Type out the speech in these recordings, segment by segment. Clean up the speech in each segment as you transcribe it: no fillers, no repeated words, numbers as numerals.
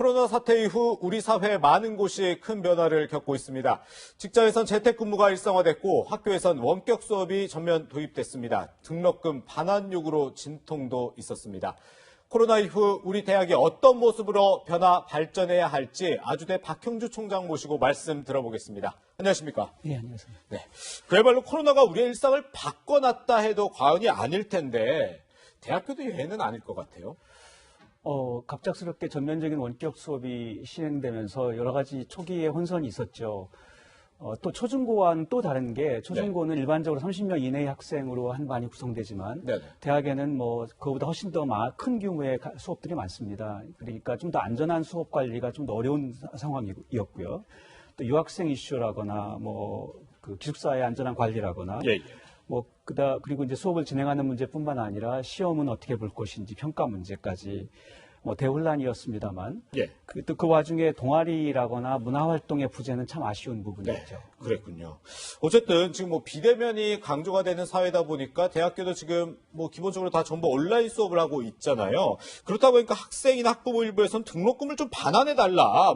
코로나 사태 이후 우리 사회 많은 곳이 큰 변화를 겪고 있습니다. 직장에선 재택근무가 일상화됐고 학교에선 원격 수업이 전면 도입됐습니다. 등록금 반환 요구로 진통도 있었습니다. 코로나 이후 우리 대학이 어떤 모습으로 변화 발전해야 할지 아주대 박형주 총장 모시고 말씀 들어보겠습니다. 안녕하십니까? 네, 안녕하세요. 네, 그야말로 코로나가 우리의 일상을 바꿔놨다 해도 과언이 아닐 텐데 대학교도 예외는 아닐 것 같아요. 갑작스럽게 전면적인 원격 수업이 시행되면서 여러 가지 초기에 혼선이 있었죠. 또 초중고와는 또 다른 게 초중고는 일반적으로 30명 이내의 학생으로 한 반이 구성되지만 대학에는 뭐 그거보다 훨씬 더 큰 규모의 수업들이 많습니다. 그러니까 좀 더 안전한 수업 관리가 좀 더 어려운 상황이었고요. 또 유학생 이슈라거나 뭐 그 기숙사의 안전한 관리라거나 그리고 이제 수업을 진행하는 문제뿐만 아니라 시험은 어떻게 볼 것인지 평가 문제까지 대혼란이었습니다만 또 그 와중에 동아리라거나 문화활동의 부재는 참 아쉬운 부분이죠. 그랬군요. 어쨌든 지금 비대면이 강조가 되는 사회다 보니까 대학교도 지금 기본적으로 다 전부 온라인 수업을 하고 있잖아요. 그렇다 보니까 학생이나 학부모 일부에서는 등록금을 좀 반환해달라,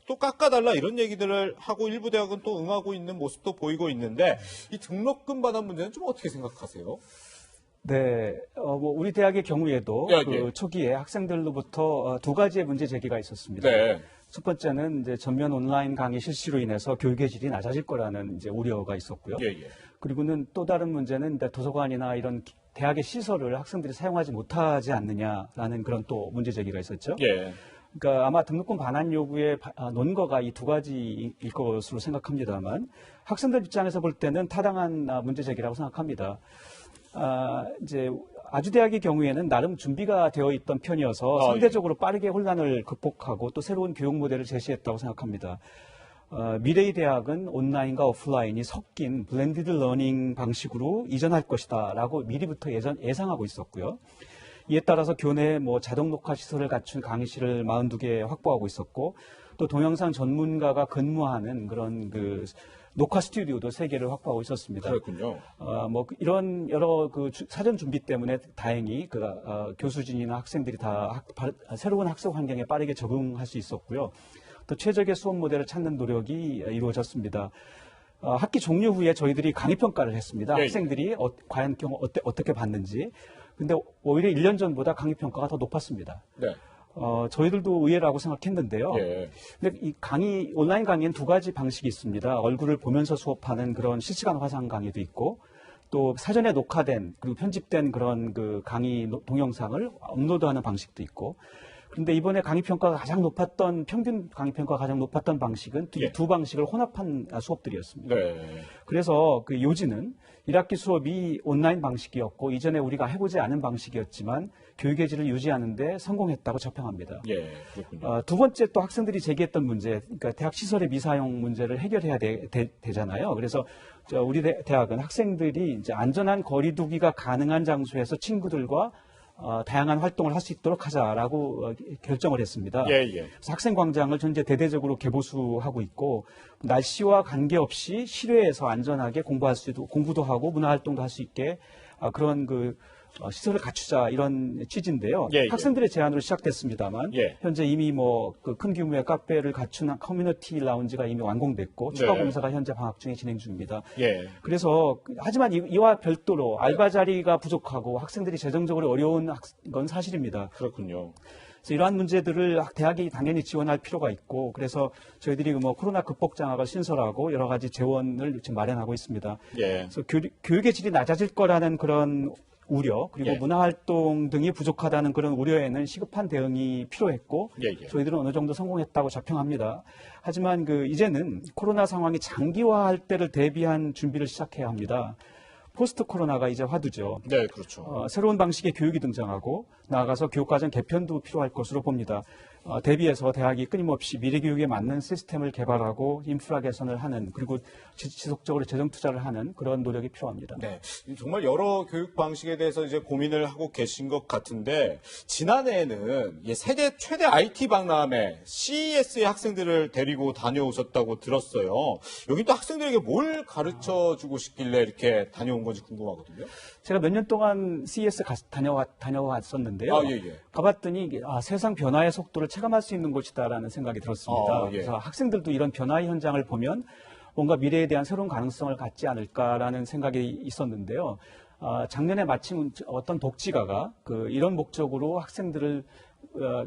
또 깎아달라 이런 얘기들을 하고 일부 대학은 또 응하고 있는 모습도 보이고 있는데 이 등록금 반환 문제는 좀 어떻게 생각하세요? 네, 우리 대학의 경우에도 초기에 학생들로부터 두 가지의 문제 제기가 있었습니다. 첫 번째는 이제 전면 온라인 강의 실시로 인해서 교육의 질이 낮아질 거라는 이제 우려가 있었고요. 그리고는 또 다른 문제는 도서관이나 이런 대학의 시설을 학생들이 사용하지 못하지 않느냐라는 그런 또 문제 제기가 있었죠. 그러니까 아마 등록금 반환 요구의 논거가 이 두 가지일 것으로 생각합니다만 학생들 입장에서 볼 때는 타당한 문제 제기라고 생각합니다. 이제 아주대학의 경우에는 나름 준비가 되어 있던 편이어서 상대적으로 빠르게 혼란을 극복하고 또 새로운 교육 모델을 제시했다고 생각합니다. 미래의 대학은 온라인과 오프라인이 섞인 블렌디드 러닝 방식으로 이전할 것이다라고 미리부터 예상하고 있었고요. 이에 따라서 교내에 자동 녹화 시설을 갖춘 강의실을 42개 확보하고 있었고 또 동영상 전문가가 근무하는 그런 녹화 스튜디오도 3개를 확보하고 있었습니다. 그렇군요. 이런 여러 사전 준비 때문에 다행히 교수진이나 학생들이 다 새로운 학습 환경에 빠르게 적응할 수 있었고요. 또 최적의 수업 모델을 찾는 노력이 이루어졌습니다. 학기 종료 후에 저희들이 강의 평가를 했습니다. 학생들이 과연 어떻게 봤는지. 근데 오히려 1년 전보다 강의 평가가 더 높았습니다. 저희들도 의외라고 생각했는데요. 근데 이 온라인 강의는 두 가지 방식이 있습니다. 얼굴을 보면서 수업하는 그런 실시간 화상 강의도 있고, 또 사전에 녹화된 그리고 편집된 그런 강의 동영상을 업로드하는 방식도 있고. 그런데 이번에 평균 강의 평가가 가장 높았던 방식은 두 방식을 혼합한 수업들이었습니다. 그래서 요지는 1학기 수업이 온라인 방식이었고 이전에 우리가 해보지 않은 방식이었지만 교육의 질을 유지하는 데 성공했다고 자평합니다. 두 번째 또 학생들이 제기했던 문제, 그러니까 대학 시설의 미사용 문제를 해결해야 되잖아요. 그래서 우리 대학은 학생들이 이제 안전한 거리 두기가 가능한 장소에서 친구들과 다양한 활동을 할 수 있도록 하자라고 결정을 했습니다. 그래서 학생광장을 현재 대대적으로 개보수하고 있고 날씨와 관계없이 실외에서 안전하게 공부도 하고 문화활동도 할 수 있게 그런 시설을 갖추자 이런 취지인데요. 학생들의 제안으로 시작됐습니다만 현재 이미 큰 규모의 카페를 갖춘 커뮤니티 라운지가 이미 완공됐고 추가 공사가 현재 방학 중에 진행 중입니다. 그래서 하지만 이와 별도로 알바 자리가 부족하고 학생들이 재정적으로 어려운 건 사실입니다. 그렇군요. 그래서 이러한 문제들을 대학이 당연히 지원할 필요가 있고 그래서 저희들이 코로나 극복 장학을 신설하고 여러 가지 재원을 지금 마련하고 있습니다. 그래서 교육의 질이 낮아질 거라는 그런 우려 그리고 문화활동 등이 부족하다는 그런 우려에는 시급한 대응이 필요했고 저희들은 어느 정도 성공했다고 자평합니다. 하지만 이제는 코로나 상황이 장기화할 때를 대비한 준비를 시작해야 합니다. 포스트 코로나가 이제 화두죠. 그렇죠. 새로운 방식의 교육이 등장하고 나아가서 교육과정 개편도 필요할 것으로 봅니다. 대비해서 대학이 끊임없이 미래교육에 맞는 시스템을 개발하고 인프라 개선을 하는 그리고 지속적으로 재정 투자를 하는 그런 노력이 필요합니다. 정말 여러 교육 방식에 대해서 이제 고민을 하고 계신 것 같은데 지난해에는 세계 최대 IT 박람회 CES의 학생들을 데리고 다녀오셨다고 들었어요. 여기 또 학생들에게 뭘 가르쳐주고 싶길래 이렇게 다녀온 건지 궁금하거든요. 제가 몇 년 동안 CES 다녀왔었는데요. 가봤더니 세상 변화의 속도를 체감할 수 있는 곳이다라는 생각이 들었습니다. 예. 그래서 학생들도 이런 변화의 현장을 보면 뭔가 미래에 대한 새로운 가능성을 갖지 않을까라는 생각이 있었는데요. 작년에 마침 어떤 독지가가 이런 목적으로 학생들을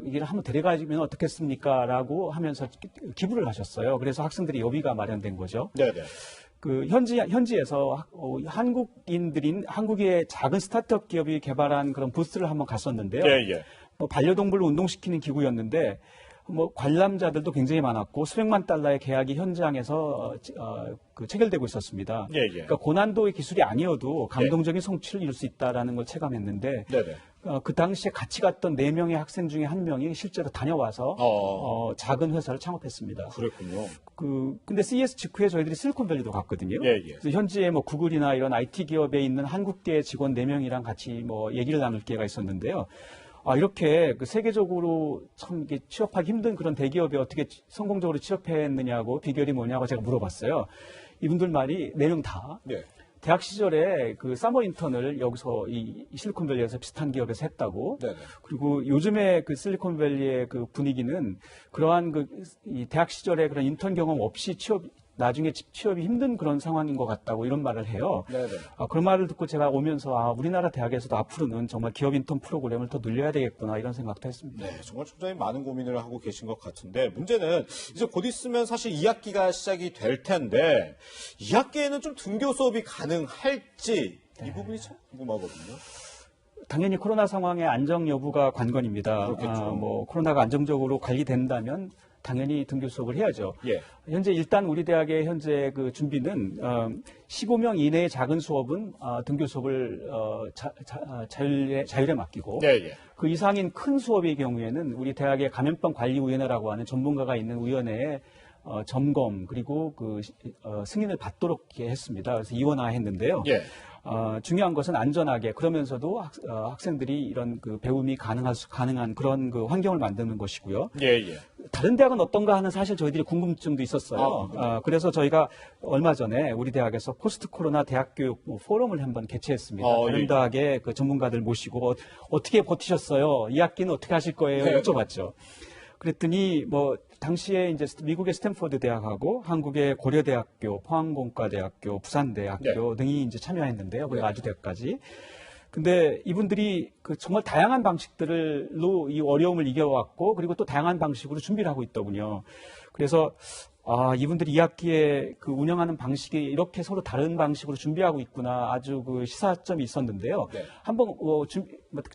이걸 한번 데려가면 어떻겠습니까? 라고 하면서 기부를 하셨어요. 그래서 학생들이 여비가 마련된 거죠. 네네. 현지에서 한국인들인 한국의 작은 스타트업 기업이 개발한 그런 부스를 한번 갔었는데요. 예. 반려동물을 운동시키는 기구였는데 관람자들도 굉장히 많았고 수백만 달러의 계약이 현장에서 체결되고 있었습니다. 예. 그러니까 고난도의 기술이 아니어도 감동적인 성취를 이룰 수 있다라는 걸 체감했는데 네네. 그 당시에 같이 갔던 4명의 학생 중에 1명이 실제로 다녀와서 작은 회사를 창업했습니다. 그랬군요. 근데 CES 직후에 저희들이 실리콘밸리도 갔거든요. 예. 그래서 현지에 구글이나 이런 IT 기업에 있는 한국계 직원 4명이랑 같이 얘기를 나눌 기회가 있었는데요. 이렇게 세계적으로 참 이게 취업하기 힘든 그런 대기업에 어떻게 성공적으로 취업했느냐고 비결이 뭐냐고 제가 물어봤어요. 이분들 말이 4명 다 네. 대학 시절에 서머 인턴을 여기서 이 실리콘밸리에서 비슷한 기업에서 했다고. 네네. 그리고 요즘에 실리콘밸리의 분위기는 그러한 이 대학 시절에 그런 인턴 경험 없이 나중에 취업이 힘든 그런 상황인 것 같다고 이런 말을 해요. 네네. 그런 말을 듣고 제가 오면서 우리나라 대학에서도 앞으로는 정말 기업 인턴 프로그램을 더 늘려야 되겠구나 이런 생각도 했습니다. 네, 정말 총장님 많은 고민을 하고 계신 것 같은데 문제는 이제 곧 있으면 사실 2학기가 시작이 될 텐데 2학기에는 좀 등교 수업이 가능할지 이 부분이 참 궁금하거든요. 당연히 코로나 상황의 안정 여부가 관건입니다. 그렇겠죠. 코로나가 안정적으로 관리된다면 당연히 등교 수업을 해야죠. 예. 현재 일단 우리 대학의 현재 준비는 15명 이내의 작은 수업은 등교 수업을 자율에 맡기고 예. 그 이상인 큰 수업의 경우에는 우리 대학의 감염병 관리위원회라고 하는 전문가가 있는 위원회에 점검 그리고 승인을 받도록 했습니다. 그래서 이원화했는데요. 예. 중요한 것은 안전하게 그러면서도 학생들이 이런 배움이 가능한 그런 환경을 만드는 것이고요. 예. 다른 대학은 어떤가 하는 사실 저희들이 궁금증도 있었어요. 그래서 저희가 얼마 전에 우리 대학에서 포스트 코로나 대학 교육 포럼을 한번 개최했습니다. 다른 대학의 전문가들 모시고 어떻게 버티셨어요? 2학기는 어떻게 하실 거예요? 여쭤봤죠. 그랬더니 당시에 이제 미국의 스탠포드 대학하고 한국의 고려대학교, 포항공과대학교, 부산대학교 등이 이제 참여했는데요. 그리고 아주대까지. 근데 이분들이 정말 다양한 방식들로 이 어려움을 이겨왔고 그리고 또 다양한 방식으로 준비를 하고 있더군요. 그래서 이분들이 2학기에 운영하는 방식이 이렇게 서로 다른 방식으로 준비하고 있구나 아주 시사점이 있었는데요. 네. 한번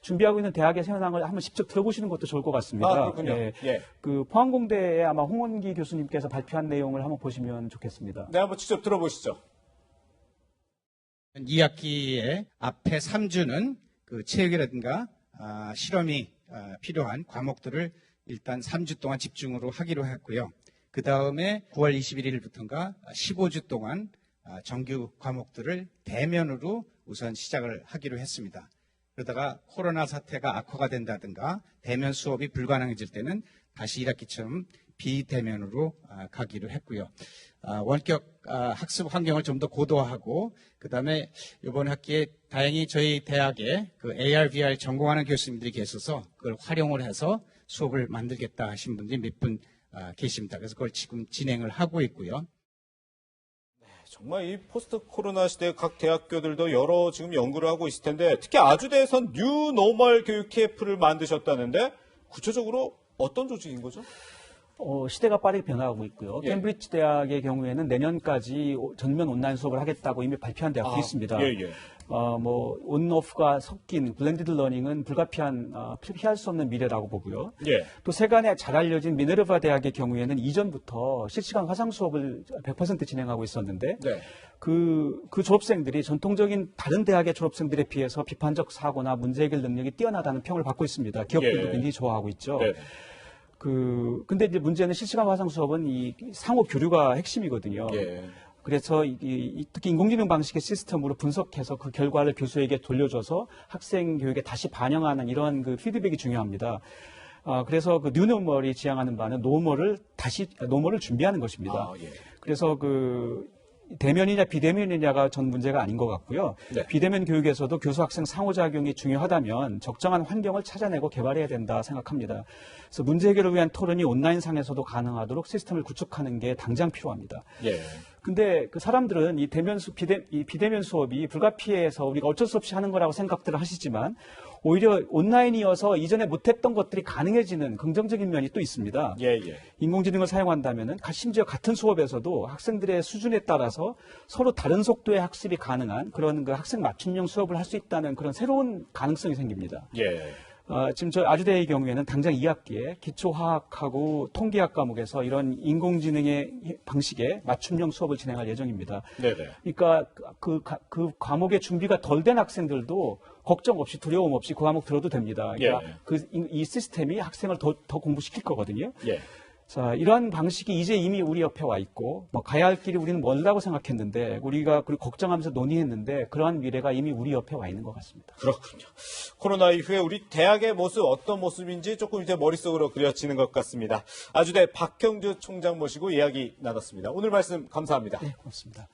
준비하고 있는 대학의 현황을 한번 직접 들어보시는 것도 좋을 것 같습니다. 그렇군요. 예. 포항공대에 아마 홍원기 교수님께서 발표한 내용을 한번 보시면 좋겠습니다. 네, 한번 직접 들어보시죠. 2학기의 앞에 3주는 체육이라든가 실험이 필요한 과목들을 일단 3주 동안 집중으로 하기로 했고요. 그 다음에 9월 21일부터인가 15주 동안 정규 과목들을 대면으로 우선 시작을 하기로 했습니다. 그러다가 코로나 사태가 악화가 된다든가 대면 수업이 불가능해질 때는 다시 1학기처럼 비대면으로 가기로 했고요. 원격 학습 환경을 좀 더 고도화하고 그다음에 이번 학기에 다행히 저희 대학에 AR, VR 전공하는 교수님들이 계셔서 그걸 활용을 해서 수업을 만들겠다 하신 분들이 몇 분 계십니다. 그래서 그걸 지금 진행을 하고 있고요. 정말 이 포스트 코로나 시대 각 대학교들도 여러 지금 연구를 하고 있을 텐데 특히 아주대에선 뉴 노멀 교육 TF를 만드셨다는데 구체적으로 어떤 조직인 거죠? 시대가 빠르게 변화하고 있고요. 예. 캠브리지 대학의 경우에는 내년까지 전면 온라인 수업을 하겠다고 이미 발표한 대학도 있습니다. 예. 온오프가 섞인 블렌디드 러닝은 피할 수 없는 미래라고 보고요. 예. 또 세간에 잘 알려진 미네르바 대학의 경우에는 이전부터 실시간 화상 수업을 100% 진행하고 있었는데 네. 그 졸업생들이 전통적인 다른 대학의 졸업생들에 비해서 비판적 사고나 문제 해결 능력이 뛰어나다는 평을 받고 있습니다. 기업들도 예. 굉장히 좋아하고 있죠. 네. 근데 이제 문제는 실시간 화상 수업은 이 상호 교류가 핵심이거든요. 예. 그래서 특히 인공지능 방식의 시스템으로 분석해서 그 결과를 교수에게 돌려줘서 학생 교육에 다시 반영하는 이러한 피드백이 중요합니다. 그래서 뉴노멀이 지향하는 바는 노멀을 준비하는 것입니다. 예. 그래서 대면이냐 비대면이냐가 전 문제가 아닌 것 같고요. 네. 비대면 교육에서도 교수 학생 상호작용이 중요하다면 적정한 환경을 찾아내고 개발해야 된다 생각합니다. 그래서 문제 해결을 위한 토론이 온라인상에서도 가능하도록 시스템을 구축하는 게 당장 필요합니다. 예. 근데 그 사람들은 이 비대면 수업이 불가피해서 우리가 어쩔 수 없이 하는 거라고 생각들을 하시지만 오히려 온라인이어서 이전에 못했던 것들이 가능해지는 긍정적인 면이 또 있습니다. 예, 예. 인공지능을 사용한다면은 심지어 같은 수업에서도 학생들의 수준에 따라서 서로 다른 속도의 학습이 가능한 그런 그 학생 맞춤형 수업을 할 수 있다는 그런 새로운 가능성이 생깁니다. 예. 지금 저 아주대의 경우에는 당장 2학기에 기초화학하고 통계학 과목에서 이런 인공지능의 방식의 맞춤형 수업을 진행할 예정입니다. 네네. 그러니까 그 과목의 준비가 덜 된 학생들도 걱정 없이 두려움 없이 그 과목 들어도 됩니다. 그러니까 예. 이 시스템이 학생을 더 공부시킬 거거든요. 예. 자, 이러한 방식이 이제 이미 우리 옆에 와 있고, 가야 할 길이 우리는 멀다고 생각했는데, 우리가 그리고 걱정하면서 논의했는데, 그러한 미래가 이미 우리 옆에 와 있는 것 같습니다. 그렇군요. 코로나 이후에 우리 대학의 모습 어떤 모습인지 조금 이제 머릿속으로 그려지는 것 같습니다. 아주대 박형주 총장 모시고 이야기 나눴습니다. 오늘 말씀 감사합니다. 네, 고맙습니다.